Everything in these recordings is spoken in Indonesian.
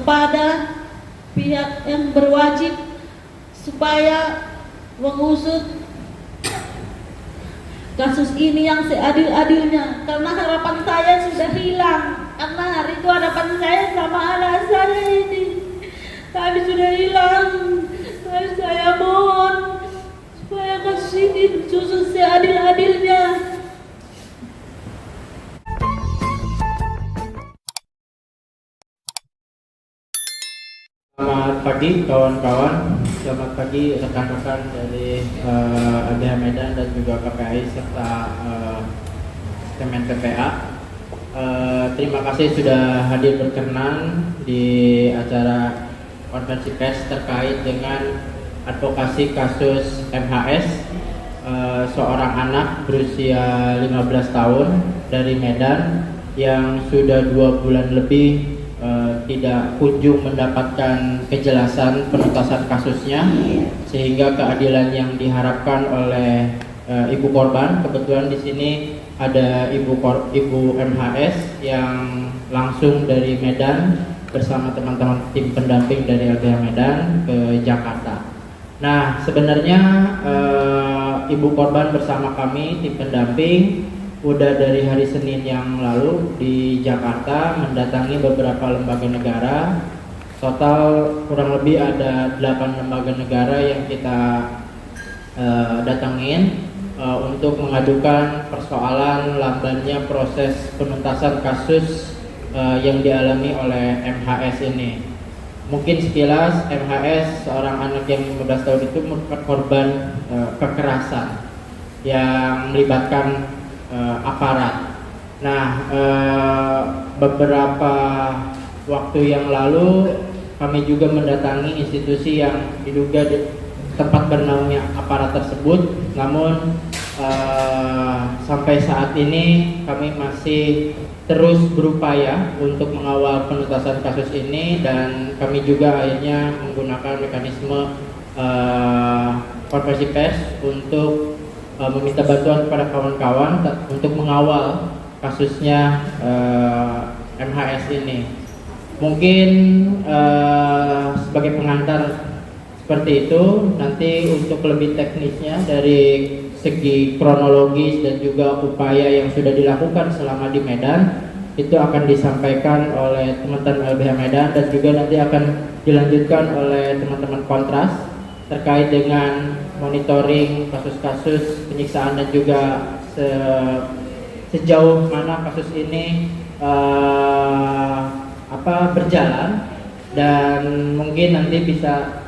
kepada pihak yang berwajib supaya mengusut kasus ini yang seadil-adilnya, karena harapan saya sudah hilang. Karena hari itu harapan saya sama anak saya ini, tapi sudah hilang. Saya mohon supaya kasus ini diusut seadil-adilnya. Selamat pagi kawan-kawan, selamat pagi rekan-rekan dari LBH Medan dan juga KPAI serta Kemen PPA. Terima kasih sudah hadir berkenan di acara konferensi pers terkait dengan advokasi kasus MHS, seorang anak berusia 15 tahun dari Medan yang sudah 2 bulan lebih tidak kunjung mendapatkan kejelasan penuntasan kasusnya, sehingga keadilan yang diharapkan oleh ibu korban, kebetulan di sini ada ibu MHS yang langsung dari Medan bersama teman-teman tim pendamping dari LBH Medan ke Jakarta. Nah, sebenarnya ibu korban bersama kami tim pendamping udah dari hari Senin yang lalu di Jakarta mendatangi beberapa lembaga negara. Total kurang lebih ada 8 lembaga negara yang kita datangin untuk mengadukan persoalan lambannya proses penuntasan kasus yang dialami oleh MHS ini. Mungkin sekilas, MHS seorang anak yang 15 tahun itu merupakan korban kekerasan yang melibatkan aparat. Nah, beberapa waktu yang lalu kami juga mendatangi institusi yang diduga tempat bernaungnya aparat tersebut. Namun sampai saat ini kami masih terus berupaya untuk mengawal penuntasan kasus ini, dan kami juga akhirnya menggunakan mekanisme konferensi pers untuk meminta bantuan kepada kawan-kawan untuk mengawal kasusnya MHS ini. Mungkin sebagai pengantar seperti itu. Nanti untuk lebih teknisnya dari segi kronologis dan juga upaya yang sudah dilakukan selama di Medan itu akan disampaikan oleh teman-teman LBH Medan, dan juga nanti akan dilanjutkan oleh teman-teman Kontras terkait dengan monitoring kasus-kasus penyiksaan dan juga sejauh mana kasus ini berjalan, dan mungkin nanti bisa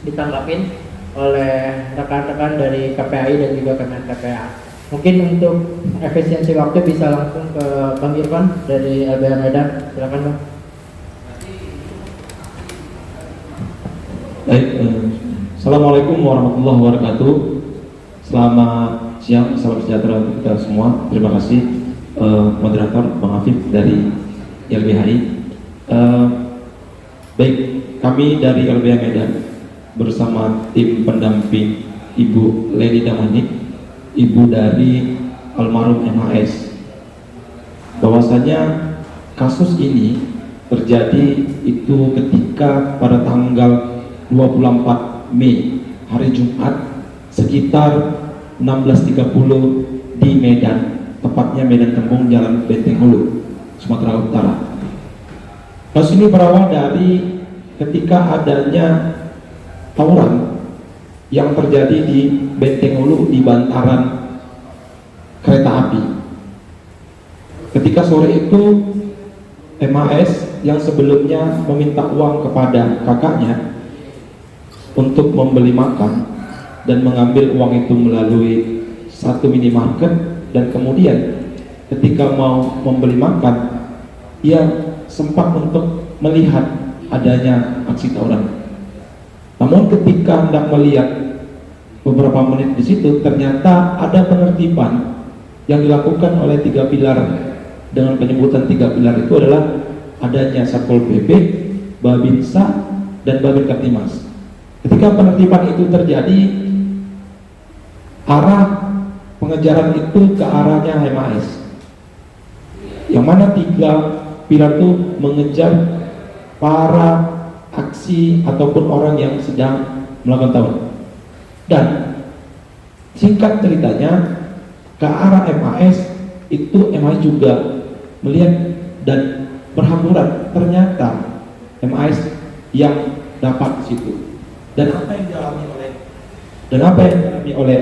ditanggapin oleh rekan-rekan dari KPAI dan juga Kemen PPA. Mungkin untuk efisiensi waktu bisa langsung ke Bang Irfan dari LBH Medan. Silakan Bang. Baik, Assalamualaikum warahmatullahi wabarakatuh. Selamat siang, salam sejahtera untuk kita semua. Terima kasih moderator Bang Afif dari LBHI. Baik, kami dari LBH Medan bersama tim pendamping Ibu Lady Damanik, ibu dari almarhum MHS, bahwasanya kasus ini terjadi itu ketika pada tanggal 24 Mei, hari Jumat, sekitar 16.30 di Medan, tepatnya Medan Tembong, Jalan Benteng Hulu, Sumatera Utara. Kasus ini berawal dari ketika adanya tawuran yang terjadi di Benteng Hulu di bantaran kereta api. Ketika sore itu MHS yang sebelumnya meminta uang kepada kakaknya untuk membeli makan dan mengambil uang itu melalui satu minimarket, dan kemudian ketika mau membeli makan ia sempat untuk melihat adanya aksi tawuran. Namun ketika hendak melihat beberapa menit di situ, ternyata ada penertiban yang dilakukan oleh 3 pilar. Dengan penyebutan 3 pilar itu adalah adanya Satpol PP, Babinsa, dan Babin Kaptimas. Ketika penertiban itu terjadi, arah pengejaran itu ke arahnya MHS, yang mana 3 pilar itu mengejar para aksi ataupun orang yang sedang melakukan tawuran. Dan singkat ceritanya, ke arah MAS itu MAS juga melihat dan berhamburan, ternyata MAS yang dapat di situ. Dan apa yang dialami oleh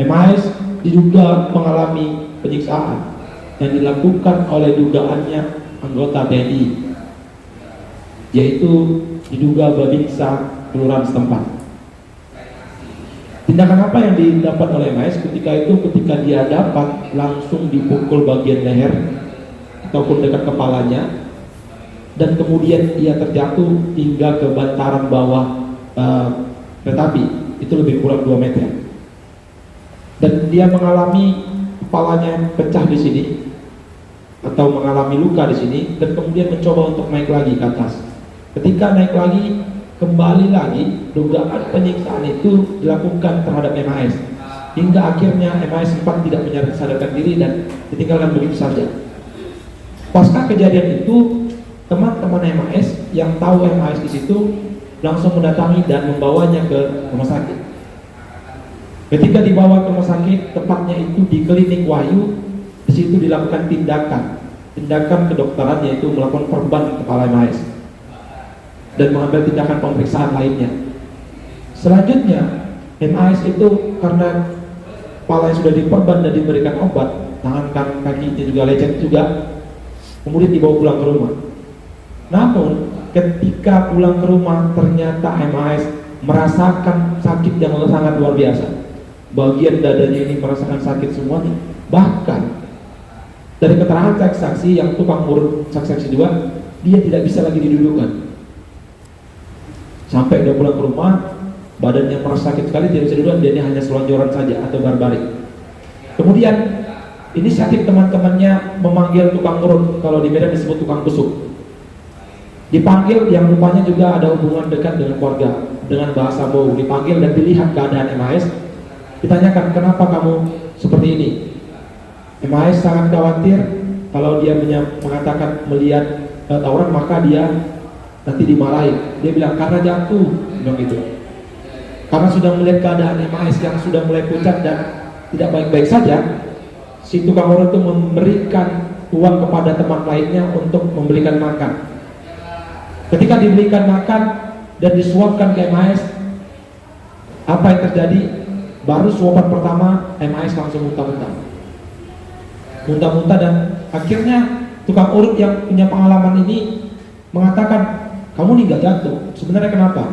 MAS diduga mengalami penyiksaan yang dilakukan oleh dugaannya anggota TNI, yaitu diduga babinsa kelurahan setempat. Tindakan apa yang didapat oleh MAS ketika dia dapat langsung dipukul bagian leher ataupun dekat kepalanya, dan kemudian ia terjatuh hingga ke bantaran bawah kereta api, itu lebih kurang 2 meter, dan dia mengalami kepalanya pecah di sini atau mengalami luka di sini, dan kemudian mencoba untuk naik lagi ke atas. Ketika naik lagi, kembali lagi dugaan penyiksaan itu dilakukan terhadap MAS, hingga akhirnya MAS sempat tidak sadarkan diri dan ditinggalkan begitu saja. Pasca kejadian itu, teman-teman MAS yang tahu MAS di situ langsung mendatangi dan membawanya ke rumah sakit. Ketika dibawa ke rumah sakit, tepatnya itu di Klinik Wahyu, di situ dilakukan tindakan kedokteran, yaitu melakukan perban kepala MAS dan mengambil tindakan pemeriksaan lainnya. Selanjutnya, MAS itu karena kepala sudah diperban dan diberikan obat, tangan kakinya juga lecet juga, kemudian dibawa pulang ke rumah. Namun ketika pulang ke rumah, ternyata MAS merasakan sakit yang sangat luar biasa. Bagian dadanya ini merasakan sakit semuanya. Bahkan dari keterangan saksi yang tukang urut saksi dua, dia tidak bisa lagi didudukkan. Sampai dia pulang ke rumah, badannya merasa sakit sekali, tidak bisa duduk, dia hanya selonjoran saja atau berbaring. Kemudian inisiatif teman-temannya memanggil tukang urut, kalau di Medan disebut tukang busuk. Dipanggil, yang rupanya juga ada hubungan dekat dengan keluarga, dengan bahasa bau. Dipanggil dan dilihat keadaan MAS. Ditanyakan, kenapa kamu seperti ini? MAS sangat khawatir kalau dia mengatakan melihat tawuran, maka dia nanti dimarahi. Dia bilang karena jatuh, bilang gitu. Karena sudah melihat keadaan MAS yang sudah mulai pucat dan tidak baik-baik saja, si tukang urut itu memberikan uang kepada teman lainnya untuk membelikan makan. Ketika diberikan makan dan disuapkan ke MAS, apa yang terjadi? Baru suapan pertama, MAS langsung muntah-muntah, dan akhirnya tukang urut yang punya pengalaman ini mengatakan, kamu nih gak jatuh, sebenarnya kenapa?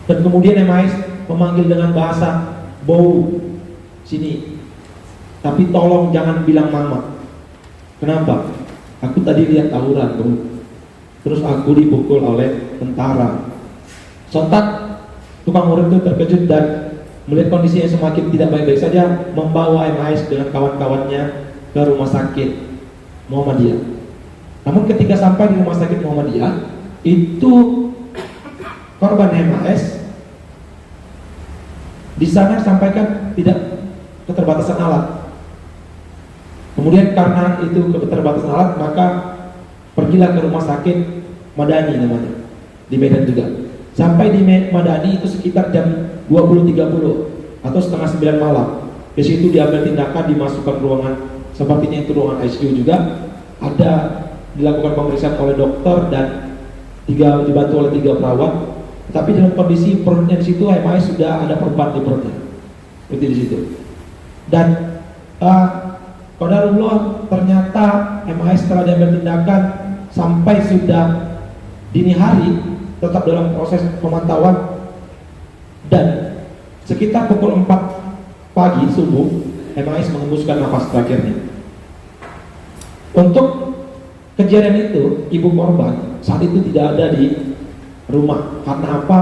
Dan kemudian MAS memanggil dengan bahasa bau, sini, tapi tolong jangan bilang mama. Kenapa? Aku tadi lihat tawuran, bro. Terus aku dipukul oleh tentara. Sontak tukang urut itu terkejut dan melihat kondisinya semakin tidak baik-baik saja, membawa MAS dengan kawan-kawannya ke rumah sakit Muhammadiyah. Namun ketika sampai di rumah sakit Muhammadiyah, itu korban MAS di sana sampaikan tidak keterbatasan alat. Kemudian karena itu keterbatasan alat, maka pergilah ke rumah sakit Madani namanya, di Medan juga. Sampai di Madani itu sekitar jam 20.30 atau setengah 9 malam. Di situ diambil tindakan, dimasukkan ruangan sepertinya itu ruangan ICU juga. Ada dilakukan pemeriksaan oleh dokter dan dibantu oleh 3 perawat. Tapi dalam kondisi perutnya di situ MAS sudah ada perban di perutnya, seperti di situ. Dan qadarullah, ternyata MAS setelah diambil tindakan sampai sudah dini hari tetap dalam proses pemantauan, dan sekitar pukul 4 pagi subuh MAS mengembuskan nafas terakhirnya. Untuk kejadian itu, ibu korban saat itu tidak ada di rumah. Karena apa?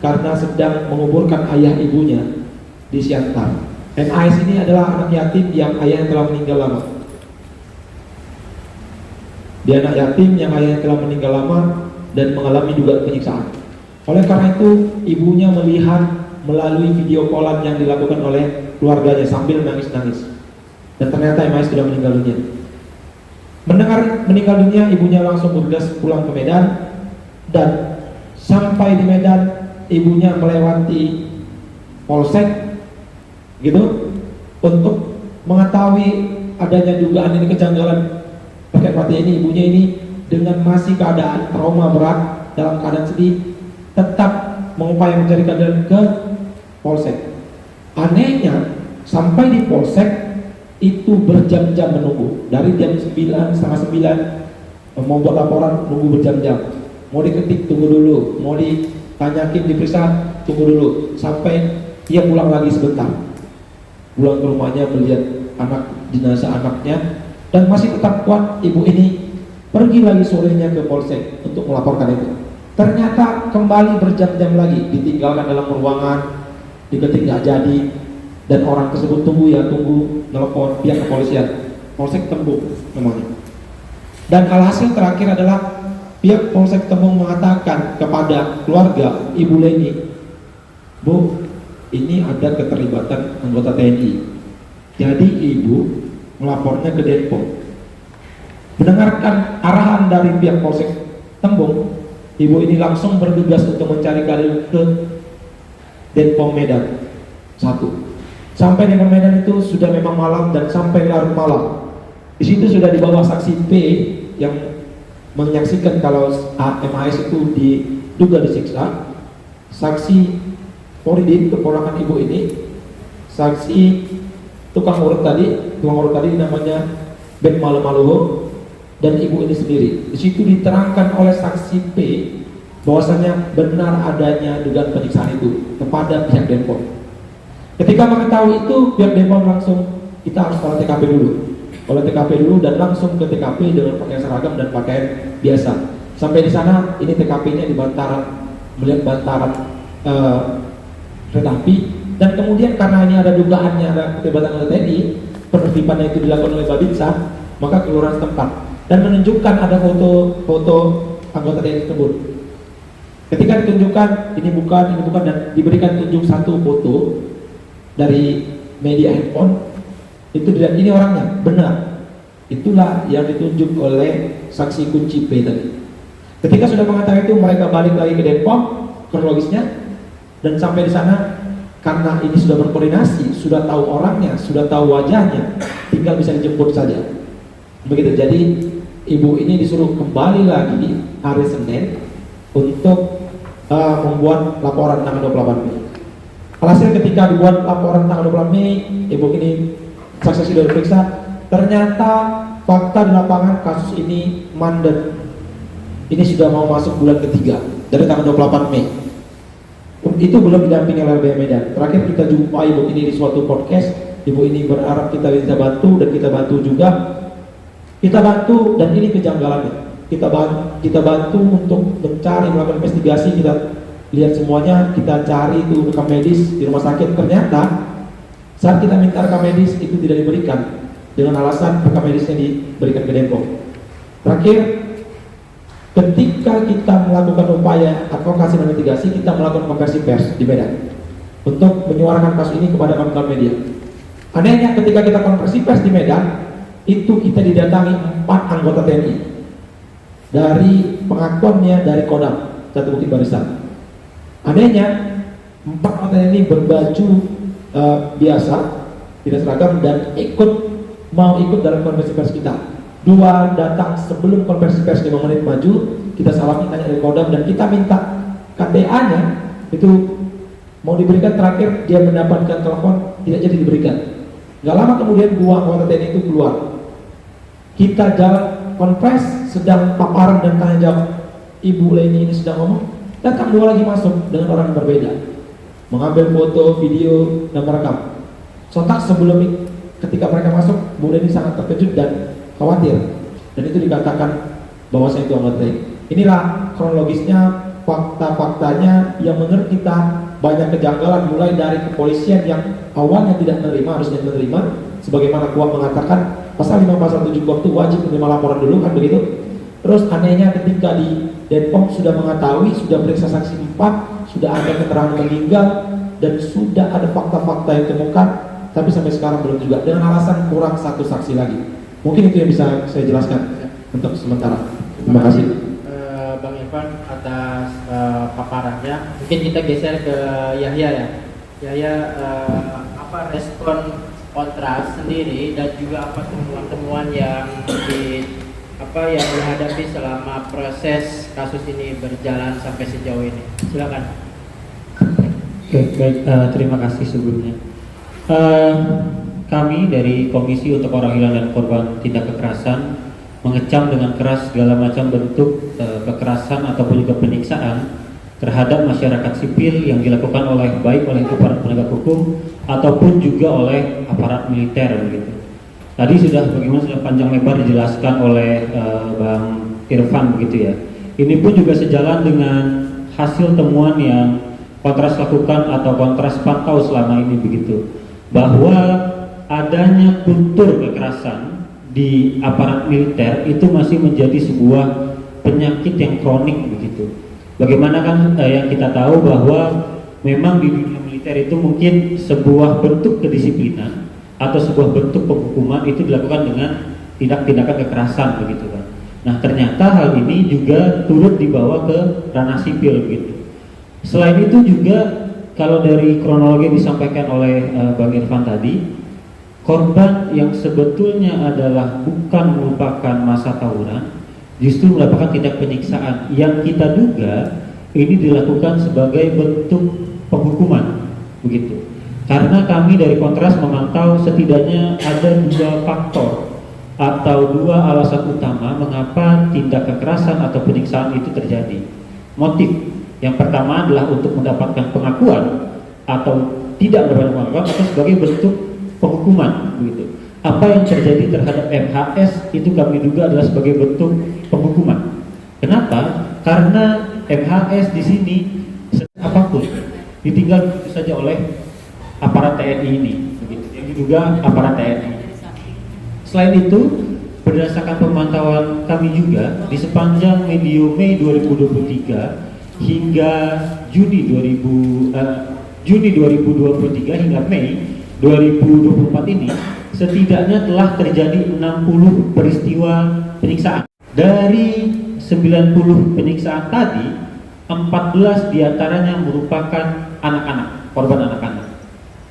Karena sedang menguburkan ayah ibunya di Siantar. MAS ini adalah anak yatim yang ayahnya telah meninggal lama. Dia anak yatim yang ayahnya telah meninggal lama dan mengalami dugaan penyiksaan. Oleh karena itu, ibunya melihat melalui video callan yang dilakukan oleh keluarganya sambil nangis-nangis. Dan ternyata MAS sudah meninggal dunia. Mendengar meninggal dunia, ibunya langsung bergegas pulang ke Medan, dan sampai di Medan ibunya melewati polsek gitu untuk mengetahui adanya dugaan ini kejanggalan. Pakai perhatian ini, ibunya ini dengan masih keadaan trauma berat, dalam keadaan sedih, tetap mengupaya mencari keadilan ke polsek. Anehnya sampai di polsek itu berjam-jam menunggu, dari jam 9, setengah 9 mau buat laporan, nunggu berjam-jam. Mau diketik, tunggu dulu. Mau ditanyakin, diperiksa, tunggu dulu. Sampai dia pulang lagi sebentar, pulang ke rumahnya melihat jenazah anaknya, dan masih tetap kuat. Ibu ini pergi lagi sorenya ke polsek untuk melaporkan itu. Ternyata kembali berjam-jam lagi, ditinggalkan dalam ruangan, diketik nggak jadi, dan orang tersebut tunggu nelpon pihak kepolisian, polsek Tembung namanya. Dan alhasil terakhir adalah pihak polsek Tembung mengatakan kepada keluarga Ibu Leni, Bu, ini ada keterlibatan anggota TNI, jadi ibu melapornya ke Denpom. Mendengarkan arahan dari pihak polsek Tembung, ibu ini langsung bergegas untuk mencari keadilan ke Denpom Medan 1. Sampai di Medan itu sudah memang malam, dan sampai larut malam. Di situ sudah dibawa saksi P yang menyaksikan kalau MAS itu diduga disiksa, saksi Foridin, keponakan ibu ini, saksi tukang urut tadi namanya Ben Maluho, dan ibu ini sendiri. Di situ diterangkan oleh saksi P bahwasanya benar adanya dugaan penyiksaan itu kepada pihak Denpom. Ketika mengetahui itu, pihak Denpom langsung, kita harus olah TKP dulu, dan langsung ke TKP dengan pakaian seragam dan pakaian biasa. Sampai di sana, ini TKP-nya di Bantaran, melihat Bantaran kereta api, dan kemudian karena ini ada dugaannya ada keterlibatan anggota TNI, penertibannya itu dilakukan oleh Babinsa, maka kelurahan setempat, dan menunjukkan ada foto anggota TNI tersebut. Ketika ditunjukkan ini bukan, dan diberikan tunjuk satu foto dari media handphone, itu dilihat ini orangnya, benar. Itulah yang ditunjuk oleh saksi kunci P tadi. Ketika sudah mengetahui itu, mereka balik lagi ke Denpom kronologisnya, dan sampai di sana karena ini sudah berkoordinasi, sudah tahu orangnya, sudah tahu wajahnya, tinggal bisa dijemput saja. Begitu. Jadi ibu ini disuruh kembali lagi hari Senin untuk membuat laporan tanggal 28 Mei. Alhasil ketika dibuat laporan tanggal 28 Mei, ibu ini saksi sudah diperiksa, ternyata fakta di lapangan kasus ini mandek. Ini sudah mau masuk bulan ketiga dari tanggal 28 Mei. Itu belum didampingi oleh LBH Medan. Terakhir kita jumpa ibu ini di suatu podcast. Ibu ini berharap kita bisa bantu, dan kita bantu juga. Kita bantu, dan ini kejanggalannya. Kita bantu untuk mencari, melakukan investigasi. Kita lihat semuanya, kita cari itu rekam medis di rumah sakit. Ternyata saat kita minta rekam medis itu tidak diberikan, dengan alasan rekam medisnya diberikan ke Denpom. Terakhir, ketika kita melakukan upaya advokasi dan mitigasi, kita melakukan konversi pers di Medan untuk menyuarakan kasus ini kepada kawan-kawan media. Anehnya ketika kita konversi pers di Medan, itu kita didatangi 4 anggota TNI dari pengakuannya dari Kodam Satu Bukit Barisan. Anehnya 4 anggota TNI berbaju biasa, tidak seragam, dan mau ikut dalam konversi pers kita. 2 datang sebelum konversi pers 5 menit maju, kita salami, tanya dari Kodam, dan kita minta KTA-nya itu mau diberikan. Terakhir dia mendapatkan telepon, tidak jadi diberikan. Gak lama kemudian 2 anggota TNI itu keluar. Kita jalan konfes, sedang paparan dan tanya jawab, Ibu Leni ini sedang ngomong, datang 2 lagi masuk dengan orang yang berbeda, mengambil foto, video, dan merekam. Sontak sebelum ketika mereka masuk, Bu Leni sangat terkejut dan khawatir, dan itu dikatakan bahwa saya itu anggota TNI. Inilah kronologisnya, fakta-faktanya yang menurut kita banyak kejanggalan, mulai dari kepolisian yang awalnya tidak menerima, harusnya menerima, sebagaimana KUHP mengatakan pasal 5 pasal 7 KUHP itu wajib menerima laporan dulu, kan begitu. Terus anehnya ketika di Denpom sudah mengetahui, sudah periksa saksi 4, sudah ada keterangan meninggal, dan sudah ada fakta-fakta yang ditemukan, tapi sampai sekarang belum juga, dengan alasan kurang 1 saksi lagi. Mungkin itu yang bisa saya jelaskan untuk sementara. Terima kasih. Bang Irfan atas paparannya. Mungkin kita geser ke Yahya ya. Yahya, apa respon kontras sendiri dan juga apa temuan-temuan yang yang dihadapi selama proses kasus ini berjalan sampai sejauh ini? Silakan. Oke, baik, terima kasih sebelumnya. Kami dari Komisi untuk Orang Hilang dan Korban Tindak Kekerasan mengecam dengan keras segala macam bentuk kekerasan ataupun juga penyiksaan terhadap masyarakat sipil yang dilakukan baik oleh aparat penegak hukum ataupun juga oleh aparat militer begitu. Tadi sudah panjang lebar dijelaskan oleh Bang Irfan begitu ya. Ini pun juga sejalan dengan hasil temuan yang Kontras lakukan atau Kontras pantau selama ini begitu, bahwa adanya kultur kekerasan di aparat militer itu masih menjadi sebuah penyakit yang kronik begitu. Bagaimana kan yang kita tahu bahwa memang di dunia militer itu mungkin sebuah bentuk kedisiplinan atau sebuah bentuk penghukuman itu dilakukan dengan tindak-tindakan kekerasan begitu kan. Nah ternyata hal ini juga turut dibawa ke ranah sipil begitu. Selain itu juga kalau dari kronologi disampaikan oleh Bang Irfan tadi, korban yang sebetulnya adalah bukan merupakan masa tawuran, justru mendapatkan tindak penyiksaan yang kita duga ini dilakukan sebagai bentuk penghukuman begitu. Karena kami dari Kontras memantau setidaknya ada 2 faktor atau 2 alasan utama mengapa tindak kekerasan atau penyiksaan itu terjadi. Motif yang pertama adalah untuk mendapatkan pengakuan atau tidak mendapatkan pengakuan atau sebagai bentuk penghukuman begitu. Apa yang terjadi terhadap MHS itu kami duga adalah sebagai bentuk penghukuman. Kenapa? Karena MHS di sini apapun ditinggal saja oleh aparat TNI ini begitu. Yang diduga aparat TNI. Selain itu, berdasarkan pemantauan kami juga di sepanjang medio Mei 2023 hingga Juni 2023 hingga Mei 2024 ini setidaknya telah terjadi 60 peristiwa penyiksaan. Dari 90 penyiksaan tadi, 14 diantaranya merupakan anak-anak, korban anak-anak.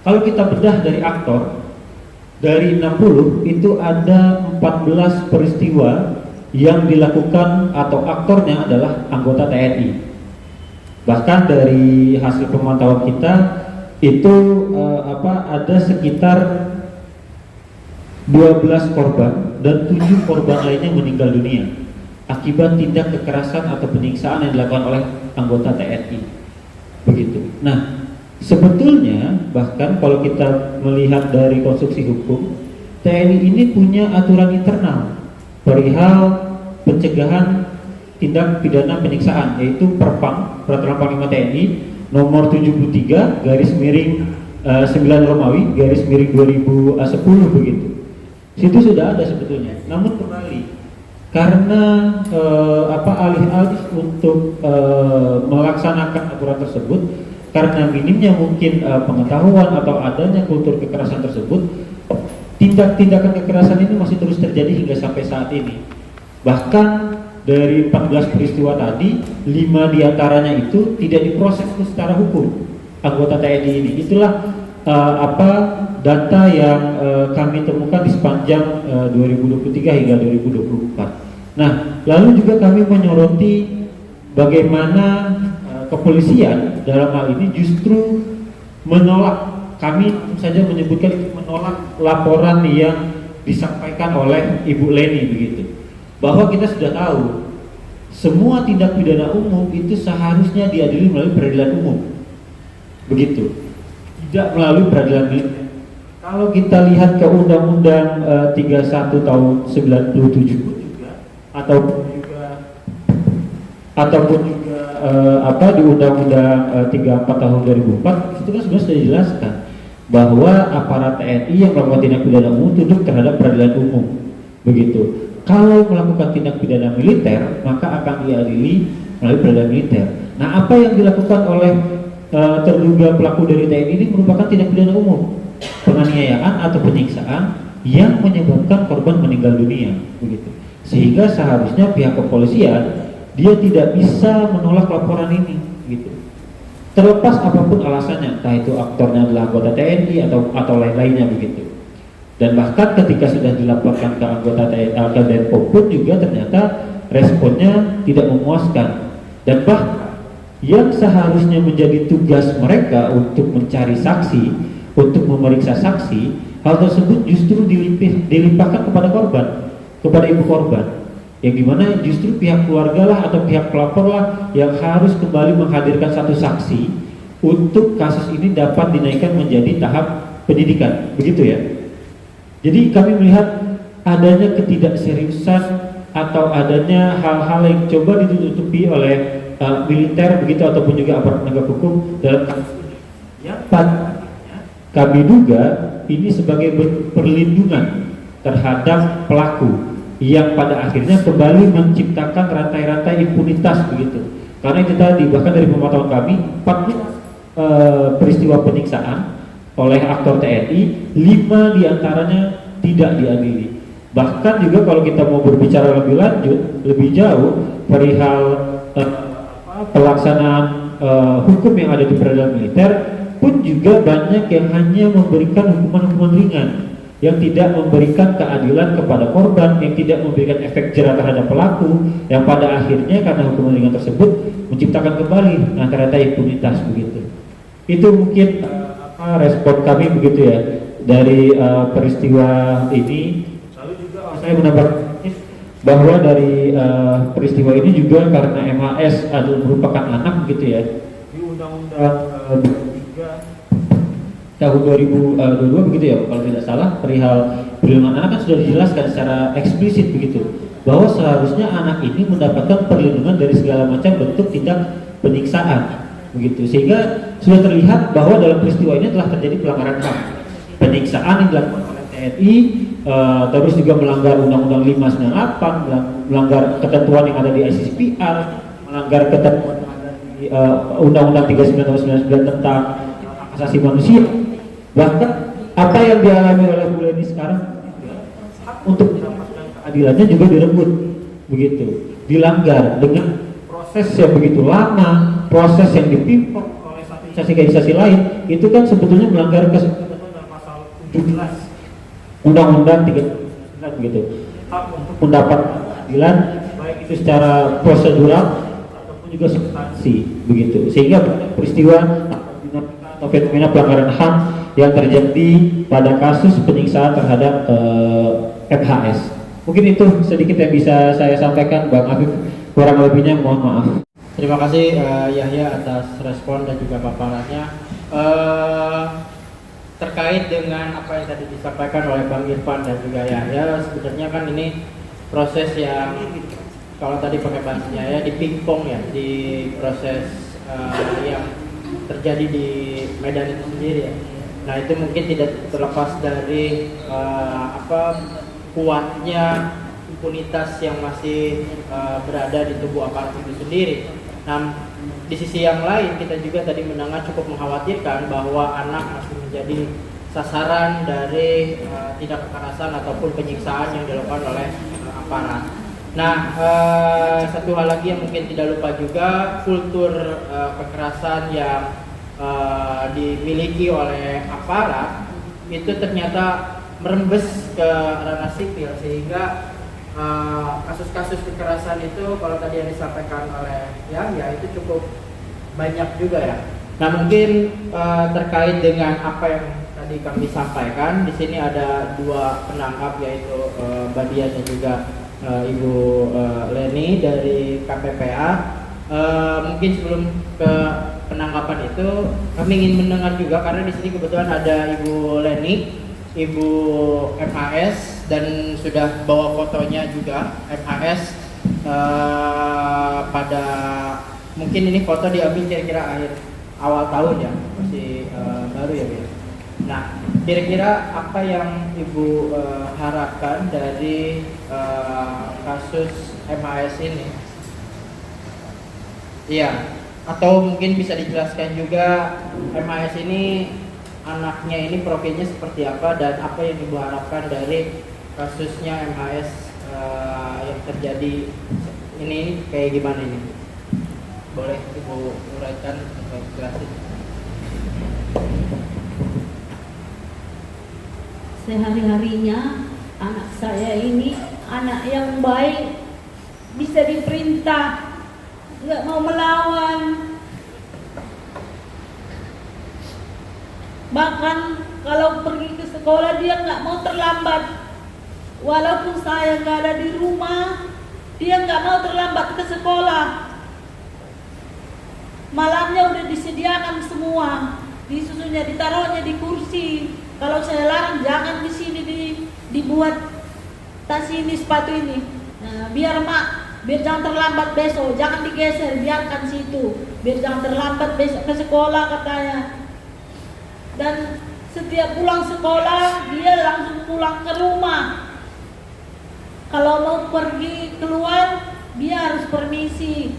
Kalau kita bedah dari aktor, dari 60 itu ada 14 peristiwa yang dilakukan atau aktornya adalah anggota TNI. Bahkan dari hasil pemantauan kita itu ada sekitar 12 korban dan 7 korban lainnya meninggal dunia akibat tindak kekerasan atau penyiksaan yang dilakukan oleh anggota TNI. Begitu. Nah, sebetulnya bahkan kalau kita melihat dari konstruksi hukum, TNI ini punya aturan internal perihal pencegahan tindak pidana penyiksaan, yaitu Perpang, Peraturan Panglima TNI nomor 73 garis miring 9 Romawi garis miring 2010 begitu. Situ sudah ada sebetulnya. Namun kembali karena alih-alih untuk melaksanakan aturan tersebut, karena minimnya mungkin pengetahuan atau adanya kultur kekerasan tersebut, tindak-tindakan kekerasan ini masih terus terjadi hingga sampai saat ini. Bahkan dari 14 peristiwa tadi, 5 diantaranya itu tidak diproses secara hukum anggota TNI ini. Itulah data yang kami temukan di sepanjang 2023 hingga 2024. Nah, lalu juga kami menyoroti bagaimana kepolisian dalam hal ini justru menolak, kami saja menyebutkan itu menolak laporan yang disampaikan oleh Ibu Leni begitu. Bahwa kita sudah tahu semua tindak pidana umum itu seharusnya diadili melalui peradilan umum, begitu, tidak melalui peradilan militer. Kalau kita lihat ke Undang-Undang 31 tahun 97 pun juga, ataupun juga di Undang-Undang 34 tahun 2004 itu kan sudah dijelaskan bahwa aparat TNI yang melakukan tindak pidana umum tunduk terhadap peradilan umum, begitu. Kalau melakukan tindak pidana militer, maka akan diadili melalui peradilan militer. Nah, apa yang dilakukan oleh terduga pelaku dari TNI ini merupakan tindak pidana umum, penganiayaan atau penyiksaan yang menyebabkan korban meninggal dunia, begitu. Sehingga seharusnya pihak kepolisian dia tidak bisa menolak laporan ini, gitu. Terlepas apapun alasannya, entah itu aktornya adalah anggota TNI atau lain-lainnya, begitu. Dan bahkan ketika sudah dilaporkan ke anggota TNI ke Denpom pun juga ternyata responnya tidak memuaskan. Dan bahkan yang seharusnya menjadi tugas mereka untuk mencari saksi, untuk memeriksa saksi, hal tersebut justru dilimpahkan kepada korban, kepada ibu korban, yang dimana justru pihak keluarga lah atau pihak pelapor lah yang harus kembali menghadirkan satu saksi untuk kasus ini dapat dinaikkan menjadi tahap penyidikan, begitu ya. Jadi kami melihat adanya ketidakseriusan atau adanya hal-hal yang coba ditutupi oleh militer begitu ataupun juga aparat penegak hukum dalam kasus ini. Yang pada kami duga ini sebagai perlindungan terhadap pelaku yang pada akhirnya kembali menciptakan rantai-rantai impunitas begitu. Karena itu tadi bahkan dari pemantauan kami 14 peristiwa penyiksaan oleh aktor TNI, 5 diantaranya tidak diadili. Bahkan juga kalau kita mau berbicara lebih lanjut, lebih jauh perihal pelaksanaan hukum yang ada di peradilan militer pun juga banyak yang hanya memberikan hukuman-hukuman ringan, yang tidak memberikan keadilan kepada korban, yang tidak memberikan efek jerah terhadap pelaku, yang pada akhirnya karena hukuman ringan tersebut menciptakan kembali rata-rata impunitas begitu. Itu mungkin respon kami begitu ya dari peristiwa ini. Lalu juga saya menambahkan bahwa dari peristiwa ini juga karena MHS adalah merupakan anak begitu ya, di Undang-Undang 23 tahun 2022 begitu ya kalau tidak salah, perihal perlindungan anak kan sudah dijelaskan secara eksplisit begitu, bahwa seharusnya anak ini mendapatkan perlindungan dari segala macam bentuk tindak penyiksaan begitu, sehingga sudah terlihat bahwa dalam peristiwa ini telah terjadi pelanggaran HAM, penyiksaan yang dilakukan oleh TNI, terus juga melanggar Undang-Undang 598, melanggar ketentuan yang ada di ICCPR, melanggar ketentuan yang ada di Undang-Undang 39 tahun 99 tentang hak asasi manusia. Bahkan apa yang dialami oleh Bu Leni sekarang untuk mendapatkan keadilannya juga direbut begitu, dilanggar dengan proses yang begitu lama, proses yang dipimpin oleh satu instansi ke instansi lain, itu kan sebetulnya melanggar ketentuan dalam pasal 17 Undang-Undang 39 begitu, hak untuk mendapat keadilan baik itu secara prosedural ataupun juga substansi begitu, sehingga peristiwa atau fenomena pelanggaran HAM yang terjadi pada kasus penyiksaan terhadap FHS. Mungkin itu sedikit yang bisa saya sampaikan, Bang Afif. Kurang lebihnya mohon maaf. Terima kasih Yahya atas respon dan juga paparannya. Terkait dengan apa yang tadi disampaikan oleh Bang Irfan dan juga Yahya, sebenarnya kan ini proses yang kalau tadi pakai bahasanya ya di pingpong ya, di proses yang terjadi di Medan itu sendiri ya. Nah itu mungkin tidak terlepas dari kuatnya impunitas yang masih berada di tubuh aparat itu sendiri. Nah di sisi yang lain kita juga tadi mendengar cukup mengkhawatirkan bahwa anak masih menjadi sasaran dari tindak kekerasan ataupun penyiksaan yang dilakukan oleh aparat. Nah satu hal lagi yang mungkin tidak lupa juga, kultur kekerasan yang dimiliki oleh aparat itu ternyata merembes ke ranah sipil, sehingga kasus-kasus kekerasan itu kalau tadi yang disampaikan oleh ya itu cukup banyak juga ya. Nah mungkin terkait dengan apa yang tadi kami sampaikan, di sini ada dua penangkap yaitu Mbak Dian dan juga Ibu Leni dari KPPA. Mungkin sebelum ke penangkapan itu kami ingin mendengar juga, karena di sini kebetulan ada Ibu Leni, Ibu MHS, dan sudah bawa fotonya juga MHS pada mungkin ini foto diambil kira-kira akhir awal tahun ya, masih baru ya Bu. Nah kira-kira apa yang Ibu harapkan dari kasus MHS ini? Iya, atau mungkin bisa dijelaskan juga MHS ini anaknya ini profilnya seperti apa dan apa yang Ibu harapkan dari kasusnya MHS yang terjadi ini kayak gimana ini? Boleh Ibu uraikan atau jelasin? Sehari-harinya anak saya ini anak yang baik, bisa diperintah, nggak mau melawan. Bahkan kalau pergi ke sekolah dia nggak mau terlambat. Walaupun saya nggak ada di rumah, dia nggak mau terlambat ke sekolah. Malamnya udah disediakan semua, disusunya ditaruhnya di kursi. Kalau saya larang jangan di sini dibuat tas ini, sepatu ini. Nah, biar jangan terlambat besok, jangan digeser, biarkan situ. Biar jangan terlambat besok ke sekolah katanya. Dan setiap pulang sekolah dia langsung pulang ke rumah. Kalau mau pergi keluar dia harus permisi.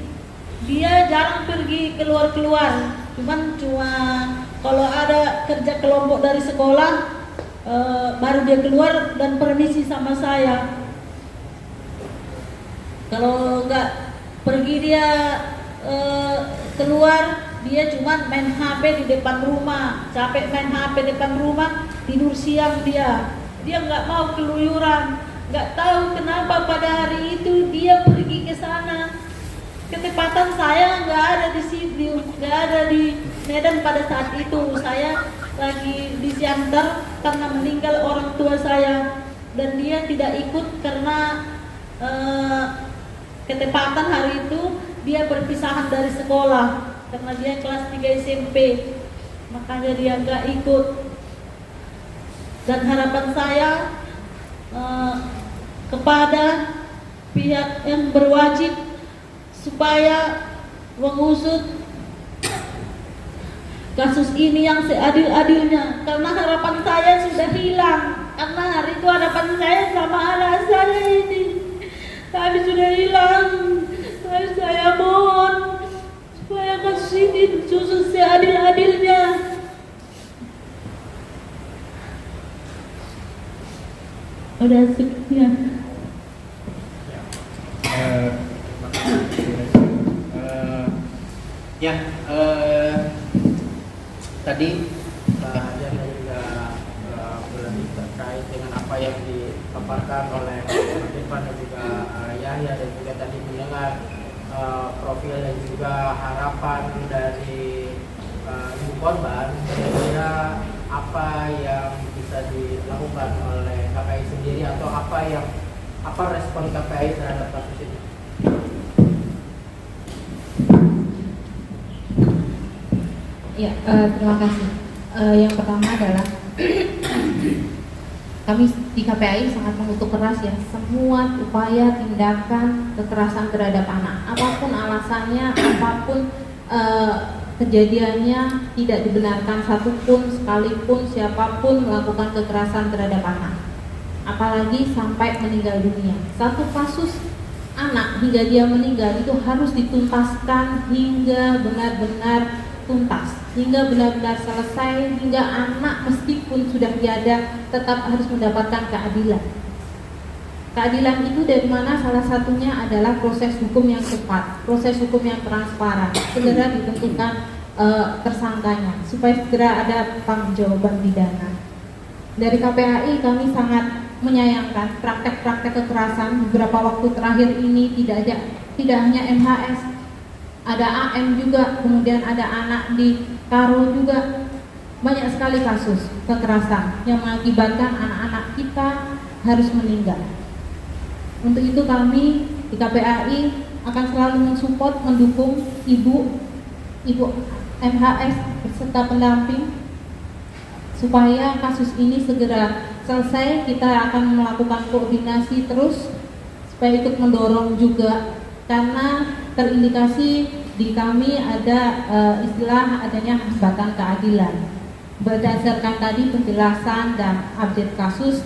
Dia jarang pergi keluar-keluar. Cuma kalau ada kerja kelompok dari sekolah baru dia keluar dan permisi sama saya. Kalau enggak pergi dia keluar, dia cuma main HP di depan rumah. Capek main HP depan rumah, tidur siang dia nggak mau keluyuran. Nggak tahu kenapa pada hari itu dia pergi ke sana. Ketepatan saya nggak ada di sini, nggak ada di Medan pada saat itu. Saya lagi di Siantar karena meninggal orang tua saya, dan dia tidak ikut karena ketepatan hari itu dia perpisahan dari sekolah karena dia kelas 3 SMP, makanya dia nggak ikut. Dan harapan saya kepada pihak yang berwajib supaya mengusut kasus ini yang seadil-adilnya, karena harapan saya sudah hilang. Karena hari itu harapan saya sama anak saya ini tapi sudah hilang. Saya mohon supaya kasus ini diusut seadil-adilnya. Udah sekian. Tadi dan juga lebih terkait dengan apa yang dipaparkan oleh Mas Irfan dan juga Yahya, dan juga tadi mendengar profil dan juga harapan dari ibu korban. Kira-kira apa yang bisa dilakukan oleh KPI sendiri atau apa respon KPI terhadap kasus ini? Ya, terima kasih. Yang pertama adalah kami di KPI sangat mengutuk keras ya semua upaya tindakan kekerasan terhadap anak, apapun alasannya, apapun kejadiannya, tidak dibenarkan satupun sekalipun siapapun melakukan kekerasan terhadap anak, apalagi sampai meninggal dunia. Satu kasus anak hingga dia meninggal itu harus dituntaskan hingga benar-benar tuntas, hingga benar-benar selesai, hingga anak meskipun sudah tiada tetap harus mendapatkan keadilan. Keadilan itu dari mana? Salah satunya adalah proses hukum yang cepat, proses hukum yang transparan, segera ditentukan tersangkanya supaya segera ada pertanggungjawaban pidana. Dari KPAI kami sangat menyayangkan praktek-praktek kekerasan beberapa waktu terakhir ini. Tidak hanya MHS, ada AM juga, kemudian ada anak di Karo juga. Banyak sekali kasus kekerasan yang mengakibatkan anak-anak kita harus meninggal. Untuk itu kami di KPAI akan selalu mensupport, mendukung ibu MHS beserta pendamping supaya kasus ini segera selesai. Kita akan melakukan koordinasi terus supaya ikut mendorong juga, karena terindikasi di kami ada istilah adanya hambatan keadilan. Berdasarkan tadi penjelasan dan update kasus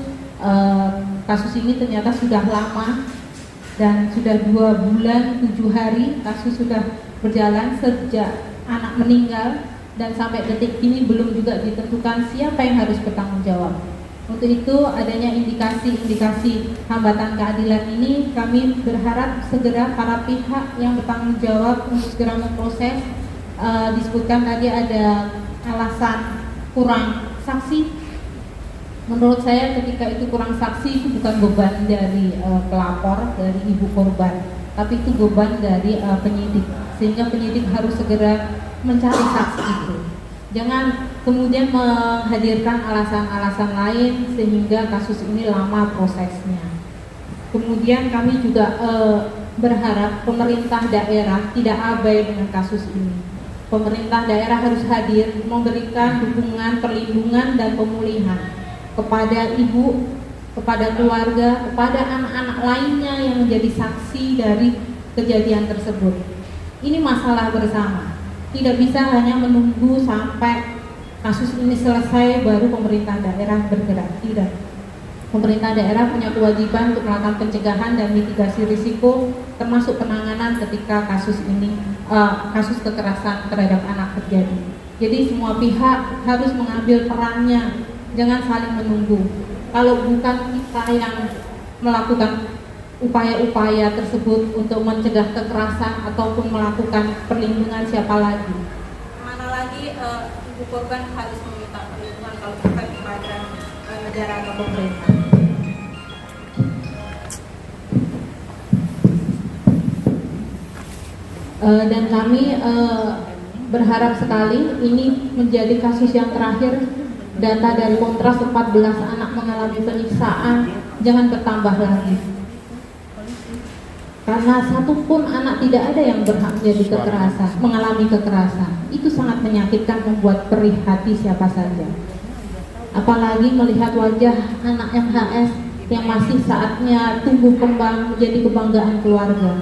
ini ternyata sudah lama dan sudah 2 bulan 7 hari kasus sudah berjalan sejak anak meninggal dan sampai detik ini belum juga ditentukan siapa yang harus bertanggung jawab. Untuk itu adanya indikasi-indikasi hambatan keadilan ini, kami berharap segera para pihak yang bertanggung jawab untuk segera memproses. Disebutkan tadi ada alasan kurang saksi. Menurut saya ketika itu kurang saksi itu bukan beban dari pelapor, dari ibu korban, tapi itu beban dari penyidik, sehingga penyidik harus segera mencari saksi itu. Jangan kemudian menghadirkan alasan-alasan lain sehingga kasus ini lama prosesnya. Kemudian kami juga berharap pemerintah daerah tidak abai dengan kasus ini. Pemerintah daerah harus hadir memberikan dukungan, perlindungan dan pemulihan kepada ibu, kepada keluarga, kepada anak-anak lainnya yang menjadi saksi dari kejadian tersebut. Ini masalah bersama. Tidak bisa hanya menunggu sampai kasus ini selesai baru pemerintah daerah bergerak. Tidak. Pemerintah daerah punya kewajiban untuk melakukan pencegahan dan mitigasi risiko, termasuk penanganan ketika kasus ini, kasus kekerasan terhadap anak terjadi. Jadi semua pihak harus mengambil perannya, jangan saling menunggu. Kalau bukan kita yang melakukan upaya-upaya tersebut untuk mencegah kekerasan ataupun melakukan perlindungan, siapa lagi? Mana lagi ibu korban harus meminta perlindungan kalau bukan kepada negara atau pemerintah. Dan kami berharap sekali ini menjadi kasus yang terakhir. Data dari Kontras 14 anak mengalami penyiksaan, jangan bertambah lagi. Karena satupun anak tidak ada yang berhak menjadi kekerasan, mengalami kekerasan. Itu sangat menyakitkan, membuat perih hati siapa saja. Apalagi melihat wajah anak MHS yang masih saatnya tumbuh kembang menjadi kebanggaan keluarga.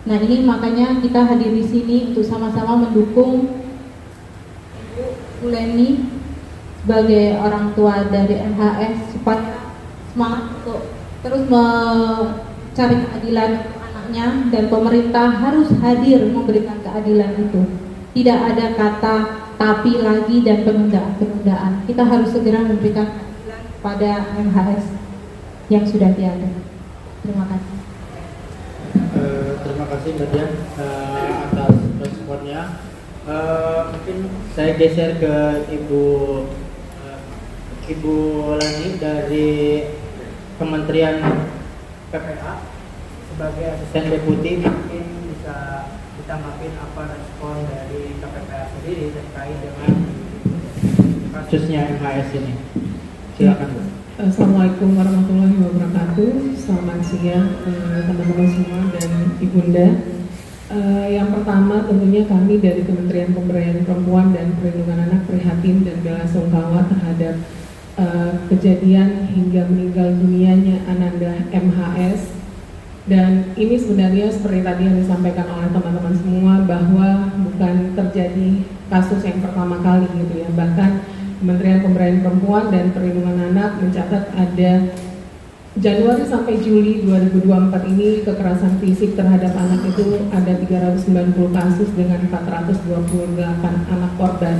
Nah ini makanya kita hadir di sini untuk sama-sama mendukung Ibu Leni sebagai orang tua dari MHS supaya semangat untuk terus mencari keadilan untuk anaknya, dan pemerintah harus hadir memberikan keadilan itu. Tidak ada kata tapi lagi dan penundaan. Kita harus segera memberikan keadilan kepada MHS yang sudah tiada. Terima kasih. Terima kasih Mbak Dian atas responnya. Mungkin saya geser ke Ibu Lani dari Kementerian PPA sebagai asisten deputi. Mungkin bisa ditanggapi apa respon dari KPPA sendiri terkait dengan kasusnya MHS ini. Silakan Bu. Assalamualaikum warahmatullahi wabarakatuh. Selamat siang teman-teman semua dan Ibunda. Yang pertama tentunya kami dari Kementerian Pemberdayaan Perempuan dan Perlindungan Anak prihatin dan bela sungkawa terhadap kejadian hingga meninggal dunianya Ananda MHS. Dan ini sebenarnya seperti tadi yang disampaikan oleh teman-teman semua bahwa bukan terjadi kasus yang pertama kali gitu ya. Bahkan Kementerian Pemberdayaan Perempuan dan Perlindungan Anak mencatat ada Januari sampai Juli 2024 ini kekerasan fisik terhadap anak itu ada 390 kasus dengan 428 anak korban,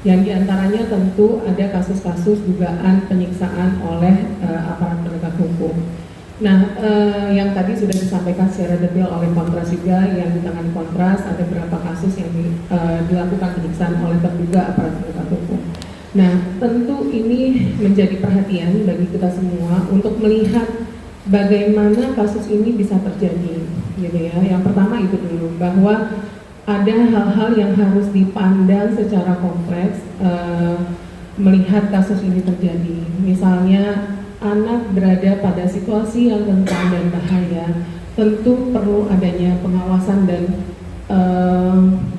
yang diantaranya tentu ada kasus-kasus dugaan penyiksaan oleh aparat penegak hukum. Nah, yang tadi sudah disampaikan secara detail oleh Kontras juga, yang ditangani Kontras ada beberapa kasus yang dilakukan penyiksaan oleh terduga aparat penegak hukum. Nah, tentu ini menjadi perhatian bagi kita semua untuk melihat bagaimana kasus ini bisa terjadi, gitu ya. Yang pertama itu dulu, bahwa ada hal-hal yang harus dipandang secara kompleks melihat kasus ini terjadi. Misalnya, anak berada pada situasi yang rentan dan bahaya, tentu perlu adanya pengawasan dan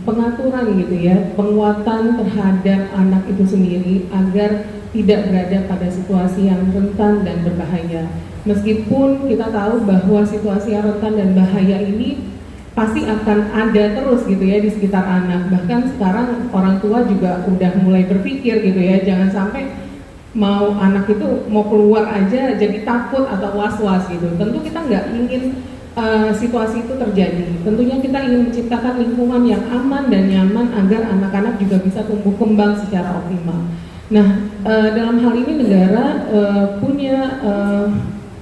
pengaturan gitu ya, penguatan terhadap anak itu sendiri agar tidak berada pada situasi yang rentan dan berbahaya. Meskipun kita tahu bahwa situasi yang rentan dan bahaya ini pasti akan ada terus gitu ya di sekitar anak. Bahkan sekarang orang tua juga udah mulai berpikir gitu ya, jangan sampai anak itu mau keluar aja jadi takut atau was-was gitu. Tentu kita nggak ingin situasi itu terjadi. Tentunya kita ingin menciptakan lingkungan yang aman dan nyaman agar anak-anak juga bisa tumbuh kembang secara optimal. Nah, dalam hal ini negara punya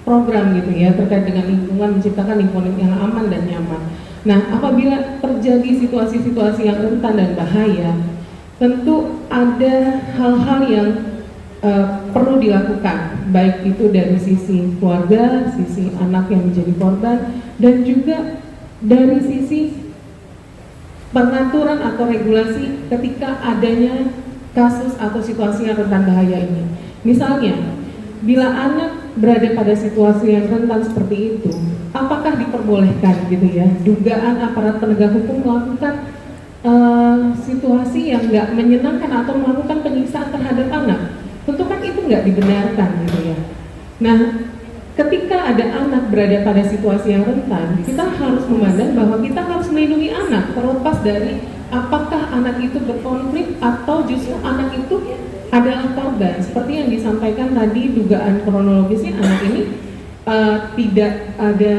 program gitu ya terkait dengan lingkungan, menciptakan lingkungan yang aman dan nyaman. Nah, apabila terjadi situasi-situasi yang rentan dan bahaya, tentu ada hal-hal yang perlu dilakukan, baik itu dari sisi keluarga, sisi anak yang menjadi korban, dan juga dari sisi pengaturan atau regulasi ketika adanya kasus atau situasi yang rentan bahaya ini. Misalnya, bila anak berada pada situasi yang rentan seperti itu, apakah diperbolehkan gitu ya, dugaan aparat penegak hukum melakukan situasi yang nggak menyenangkan atau melakukan penyiksaan terhadap anak? Tentu kan itu nggak dibenarkan gitu ya. Nah, ketika ada anak berada pada situasi yang rentan, kita harus memandang bahwa kita harus melindungi anak terlepas dari apakah anak itu berkonflik atau justru anak itu adalah korban. Seperti yang disampaikan tadi, dugaan kronologisnya anak ini tidak ada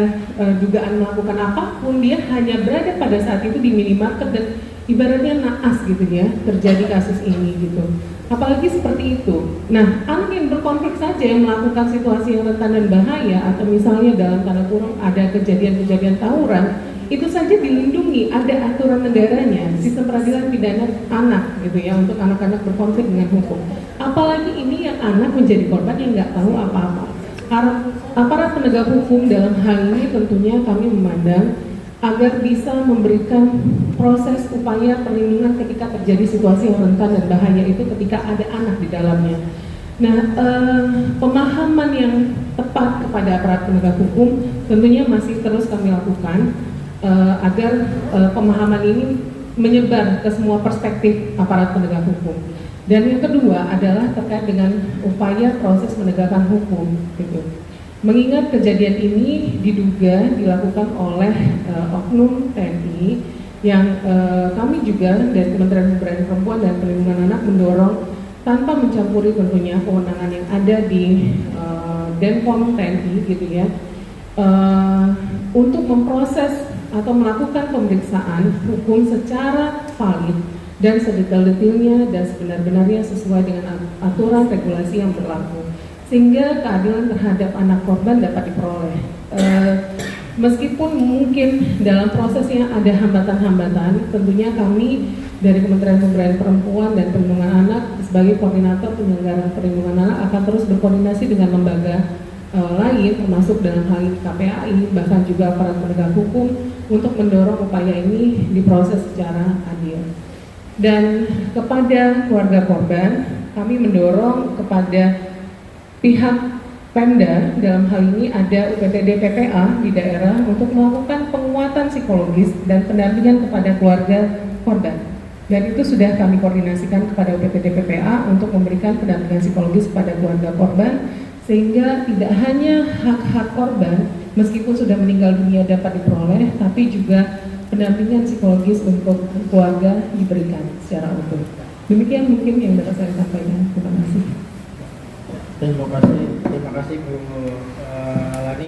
dugaan melakukan apapun, dia hanya berada pada saat itu di minimarket dan ibaratnya naas gitu ya, terjadi kasus ini gitu. Apalagi seperti itu. Nah, anak yang berkonflik saja yang melakukan situasi yang rentan dan bahaya, atau misalnya dalam tanda kurung ada kejadian-kejadian tawuran, itu saja dilindungi, ada aturan negaranya, sistem peradilan pidana anak gitu ya, untuk anak-anak berkonflik dengan hukum. Apalagi ini yang anak menjadi korban yang nggak tahu apa-apa. Aparat penegak hukum dalam hal ini tentunya kami memandang agar bisa memberikan proses upaya perlindungan ketika terjadi situasi yang rentan dan bahaya itu ketika ada anak di dalamnya. Nah, pemahaman yang tepat kepada aparat penegak hukum tentunya masih terus kami lakukan agar pemahaman ini menyebar ke semua perspektif aparat penegak hukum. Dan yang kedua adalah terkait dengan upaya proses menegakkan hukum gitu. Mengingat kejadian ini diduga dilakukan oleh oknum TNI yang kami juga dari Kementerian Pemberdayaan Perempuan dan Perlindungan Anak mendorong tanpa mencampuri tentunya kewenangan yang ada di Denpom TNI gitu ya, untuk memproses atau melakukan pemeriksaan hukum secara valid dan sedetail-detailnya dan sebenar-benarnya sesuai dengan aturan regulasi yang berlaku, sehingga keadilan terhadap anak korban dapat diperoleh. Meskipun mungkin dalam prosesnya ada hambatan-hambatan, tentunya kami dari Kementerian Pemberdayaan Perempuan dan Perlindungan Anak sebagai koordinator penyelenggaraan perlindungan anak akan terus berkoordinasi dengan lembaga lain, termasuk dalam hal ini KPAI, bahkan juga aparat penegak hukum untuk mendorong upaya ini diproses secara adil. Dan kepada keluarga korban, kami mendorong kepada pihak Pemda, dalam hal ini ada UPTD PPA di daerah, untuk melakukan penguatan psikologis dan pendampingan kepada keluarga korban. Dan itu sudah kami koordinasikan kepada UPTD PPA untuk memberikan pendampingan psikologis kepada keluarga korban, sehingga tidak hanya hak-hak korban meskipun sudah meninggal dunia dapat diperoleh, tapi juga pendampingan psikologis untuk keluarga diberikan secara utuh. Demikian mungkin yang dapat saya sampaikan. Terima kasih. Terima kasih Bu Lani.